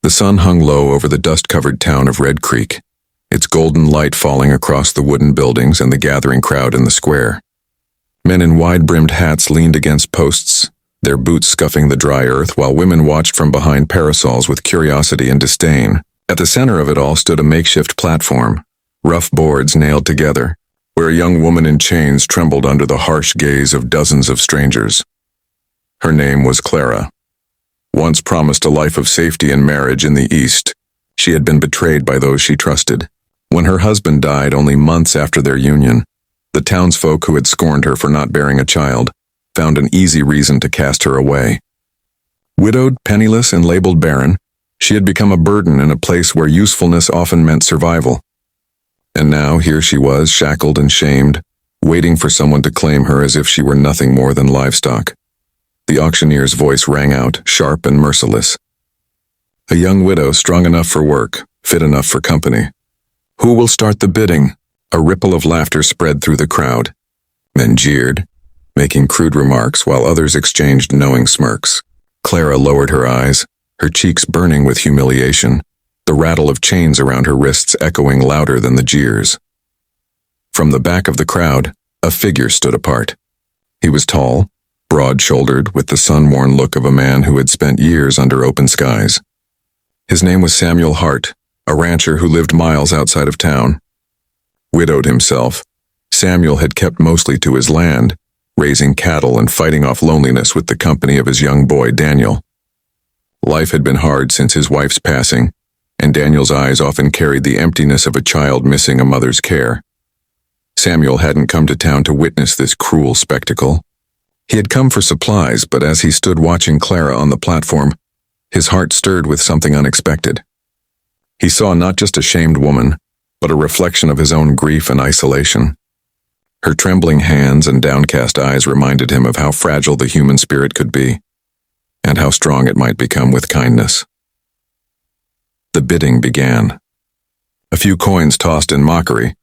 The sun hung low over the dust-covered town of Red Creek, its golden light falling across the wooden buildings and the gathering crowd in the square. Men in wide-brimmed hats leaned against posts, their boots scuffing the dry earth, while women watched from behind parasols with curiosity and disdain. At the center of it all stood a makeshift platform, rough boards nailed together, where a young woman in chains trembled under the harsh gaze of dozens of strangers. Her name was Clara. Once promised a life of safety and marriage in the East, she had been betrayed by those she trusted. When her husband died only months after their union, the townsfolk who had scorned her for not bearing a child found an easy reason to cast her away. Widowed, penniless, and labeled barren, she had become a burden in a place where usefulness often meant survival. And now here she was, shackled and shamed, waiting for someone to claim her as if she were nothing more than livestock. The auctioneer's voice rang out, sharp and merciless. A young widow strong enough for work, fit enough for company. Who will start the bidding? A ripple of laughter spread through the crowd. Men jeered, making crude remarks while others exchanged knowing smirks. Clara lowered her eyes, her cheeks burning with humiliation, the rattle of chains around her wrists echoing louder than the jeers. From the back of the crowd, a figure stood apart. He was tall, broad-shouldered, with the sun-worn look of a man who had spent years under open skies. His name was Samuel Hart, a rancher who lived miles outside of town. Widowed himself, Samuel had kept mostly to his land, raising cattle and fighting off loneliness with the company of his young boy, Daniel. Life had been hard since his wife's passing, and Daniel's eyes often carried the emptiness of a child missing a mother's care. Samuel hadn't come to town to witness this cruel spectacle. He had come for supplies, but as he stood watching Clara on the platform, his heart stirred with something unexpected. He saw not just a shamed woman, but a reflection of his own grief and isolation. Her trembling hands and downcast eyes reminded him of how fragile the human spirit could be, and how strong it might become with kindness. The bidding began. A few coins tossed in mockery,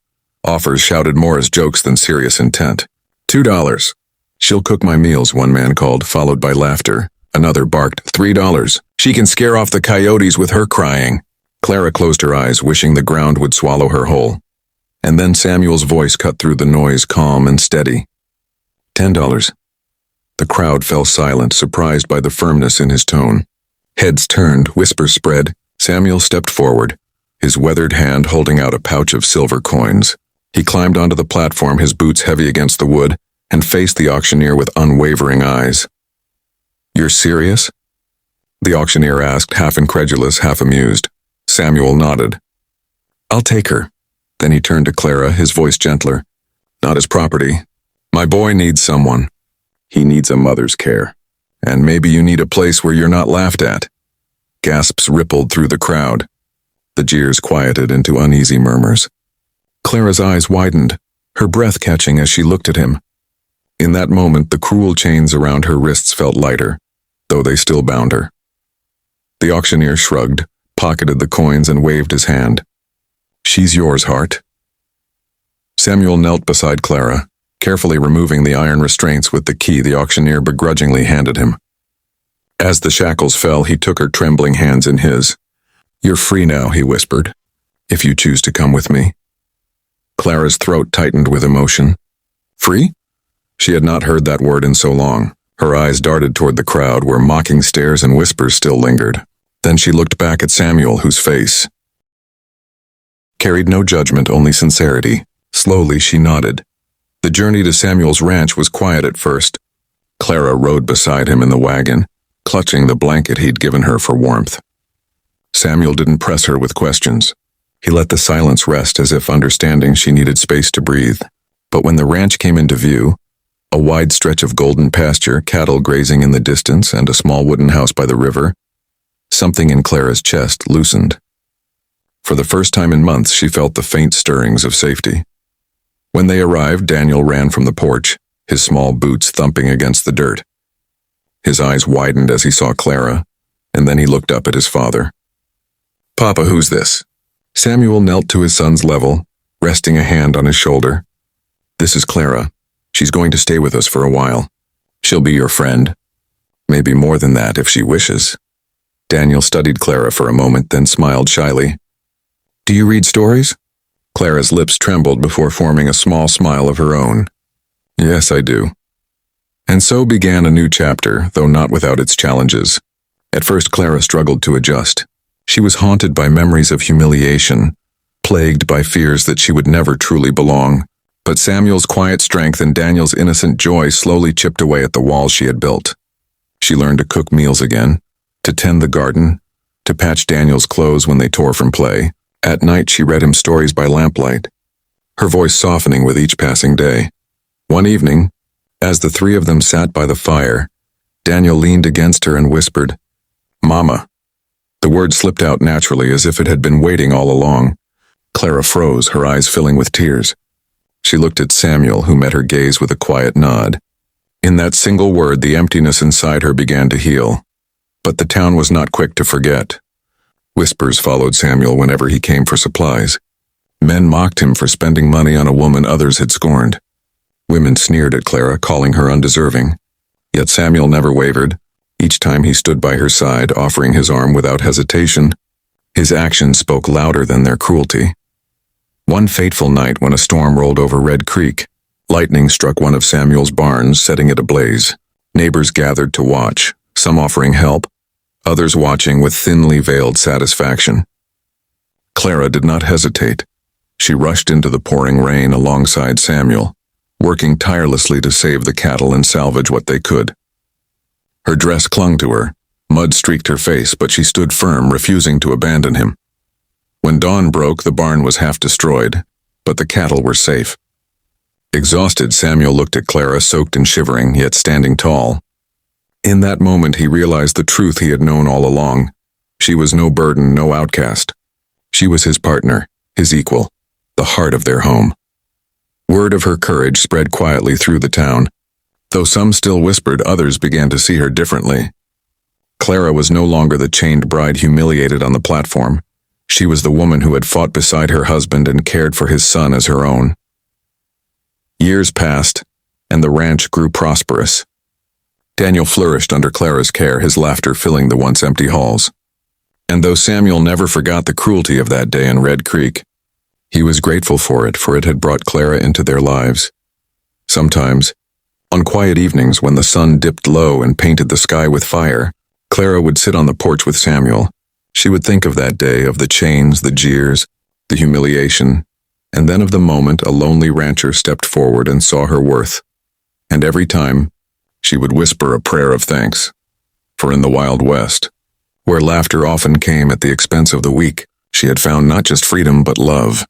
offers shouted more as jokes than serious intent. $2. She'll cook my meals, one man called, followed by laughter. Another barked, $3. She can scare off the coyotes with her crying. Clara closed her eyes, wishing the ground would swallow her whole. And then Samuel's voice cut through the noise, calm and steady. $10. The crowd fell silent, surprised by the firmness in his tone. Heads turned, whispers spread. Samuel stepped forward, his weathered hand holding out a pouch of silver coins. He climbed onto the platform, his boots heavy against the wood, and faced the auctioneer with unwavering eyes. "You're serious?" the auctioneer asked, half incredulous, half amused. Samuel nodded. "I'll take her." Then he turned to Clara, his voice gentler. "Not his property. My boy needs someone. He needs a mother's care. And maybe you need a place where you're not laughed at." Gasps rippled through the crowd. The jeers quieted into uneasy murmurs. Clara's eyes widened, her breath catching as she looked at him. In that moment, the cruel chains around her wrists felt lighter, though they still bound her. The auctioneer shrugged, pocketed the coins, and waved his hand. "She's yours, Hart." Samuel knelt beside Clara, carefully removing the iron restraints with the key the auctioneer begrudgingly handed him. As the shackles fell, he took her trembling hands in his. "You're free now," he whispered, "if you choose to come with me." Clara's throat tightened with emotion. Free? She had not heard that word in so long. Her eyes darted toward the crowd, where mocking stares and whispers still lingered. Then she looked back at Samuel, whose face carried no judgment, only sincerity. Slowly she nodded. The journey to Samuel's ranch was quiet at first. Clara rode beside him in the wagon, clutching the blanket he'd given her for warmth. Samuel didn't press her with questions. He let the silence rest, as if understanding she needed space to breathe. But when the ranch came into view, a wide stretch of golden pasture, cattle grazing in the distance, and a small wooden house by the river, something in Clara's chest loosened. For the first time in months, she felt the faint stirrings of safety. When they arrived, Daniel ran from the porch, his small boots thumping against the dirt. His eyes widened as he saw Clara, and then he looked up at his father. "Papa, who's this?" Samuel knelt to his son's level, resting a hand on his shoulder. "This is Clara. She's going to stay with us for a while. She'll be your friend. Maybe more than that if she wishes." Daniel studied Clara for a moment, then smiled shyly. Do you read stories? Clara's lips trembled before forming a small smile of her own. Yes, I do. And so began a new chapter, though not without its challenges. At first, Clara struggled to adjust. She was haunted by memories of humiliation, plagued by fears that she would never truly belong. But Samuel's quiet strength and Daniel's innocent joy slowly chipped away at the walls she had built. She learned to cook meals again, to tend the garden, to patch Daniel's clothes when they tore from play. At night, she read him stories by lamplight, her voice softening with each passing day. One evening, as the three of them sat by the fire, Daniel leaned against her and whispered, Mama. The word slipped out naturally as if it had been waiting all along. Clara froze, her eyes filling with tears. She looked at Samuel, who met her gaze with a quiet nod. In that single word, the emptiness inside her began to heal. But the town was not quick to forget. Whispers followed Samuel whenever he came for supplies. Men mocked him for spending money on a woman others had scorned. Women sneered at Clara, calling her undeserving. Yet Samuel never wavered. Each time he stood by her side, offering his arm without hesitation. His actions spoke louder than their cruelty. One fateful night when a storm rolled over Red Creek, lightning struck one of Samuel's barns, setting it ablaze. Neighbors gathered to watch, some offering help, others watching with thinly veiled satisfaction. Clara did not hesitate. She rushed into the pouring rain alongside Samuel, working tirelessly to save the cattle and salvage what they could. Her dress clung to her, mud streaked her face, but she stood firm, refusing to abandon him. When dawn broke, the barn was half destroyed, but the cattle were safe. Exhausted, Samuel looked at Clara, soaked and shivering, yet standing tall. In that moment, he realized the truth he had known all along. She was no burden, no outcast. She was his partner, his equal, the heart of their home. Word of her courage spread quietly through the town. Though some still whispered, others began to see her differently. Clara was no longer the chained bride humiliated on the platform. She was the woman who had fought beside her husband and cared for his son as her own. Years passed, and the ranch grew prosperous. Daniel flourished under Clara's care, his laughter filling the once empty halls. And though Samuel never forgot the cruelty of that day in Red Creek, he was grateful for it had brought Clara into their lives. Sometimes, on quiet evenings when the sun dipped low and painted the sky with fire, Clara would sit on the porch with Samuel. She would think of that day, of the chains, the jeers, the humiliation, and then of the moment a lonely rancher stepped forward and saw her worth. And every time, she would whisper a prayer of thanks. For in the Wild West, where laughter often came at the expense of the weak, she had found not just freedom but love.